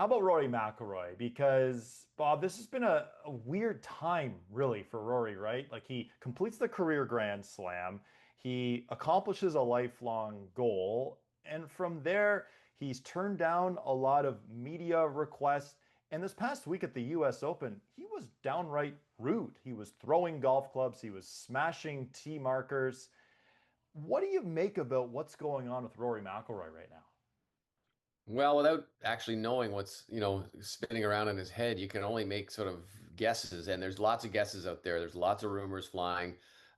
how about Rory McIlroy? Because, Bob, this has been a weird time, really, for Rory, right? Like he completes the career Grand Slam, he accomplishes a lifelong goal, and from there, he's turned down a lot of media requests. And this past week at the US Open, he was downright rude. He was throwing golf clubs, he was smashing tee markers. What do you make about what's going on with Rory McIlroy right now? Well, without actually knowing what's, spinning around in his head, you can only make sort of guesses. And there's lots of guesses out there. There's lots of rumors flying,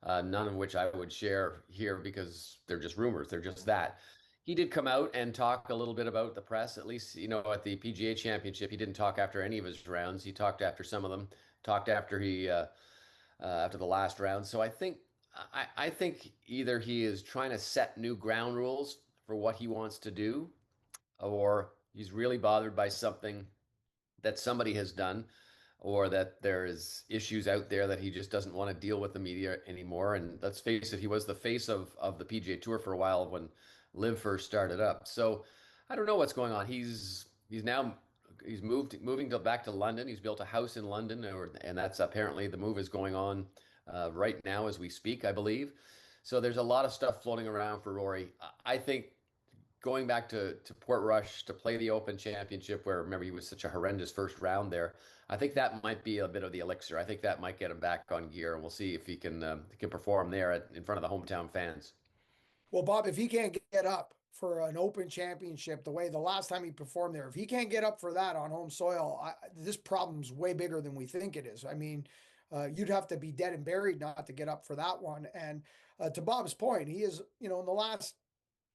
none of which I would share here because they're just rumors. They're just that. He did come out and talk a little bit about the press, at least, at the PGA Championship. He didn't talk after any of his rounds. He talked after some of them, talked after the last round. So I think either he is trying to set new ground rules for what he wants to do or he's really bothered by something that somebody has done, or that there's issues out there that he just doesn't want to deal with the media anymore. And let's face it, he was the face of the PGA Tour for a while when Liv first started up. So I don't know what's going on. He's moving back to London. He's built a house in London, and that's apparently the move is going on right now as we speak, I believe. So there's a lot of stuff floating around for Rory. I think going back to Portrush to play the Open Championship, where remember he was such a horrendous first round there. I think that might be a bit of the elixir. I think that might get him back on gear, and we'll see if he can perform there in front of the hometown fans. Well, Bob, if he can't get up for an Open Championship the way the last time he performed there, if he can't get up for that on home soil, this problem's way bigger than we think it is. I mean, you'd have to be dead and buried not to get up for that one. And to Bob's point, he is, in the last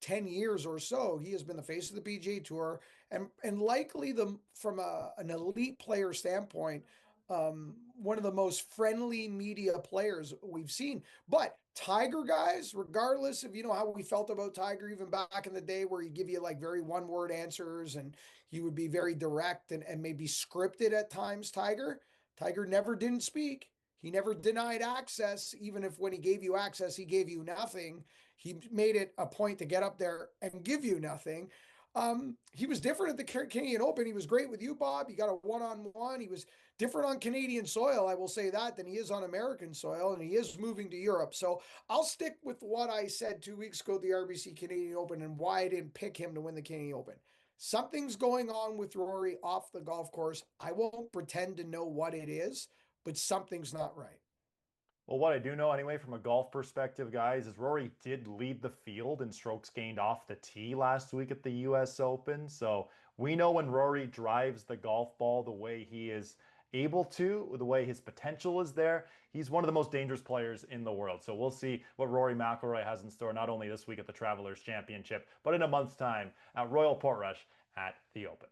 10 years or so, he has been the face of the PGA Tour and likely from an elite player standpoint, one of the most friendly media players we've seen. But Tiger guys, regardless of how we felt about Tiger even back in the day where he'd give you like very one word answers and he would be very direct and maybe scripted at times, Tiger never didn't speak. He never denied access, even if when he gave you access, he gave you nothing. He made it a point to get up there and give you nothing. He was different at the Canadian Open. He was great with you, Bob. He got a one-on-one. He was different on Canadian soil, I will say that, than he is on American soil, and he is moving to Europe. So I'll stick with what I said 2 weeks ago at the RBC Canadian Open and why I didn't pick him to win the Canadian Open. Something's going on with Rory off the golf course. I won't pretend to know what it is, but something's not right. Well, what I do know anyway, from a golf perspective, guys, is Rory did lead the field in strokes gained off the tee last week at the US Open. So we know when Rory drives the golf ball the way he is able to, the way his potential is there, he's one of the most dangerous players in the world. So we'll see what Rory McIlroy has in store, not only this week at the Travelers Championship, but in a month's time at Royal Portrush at the Open.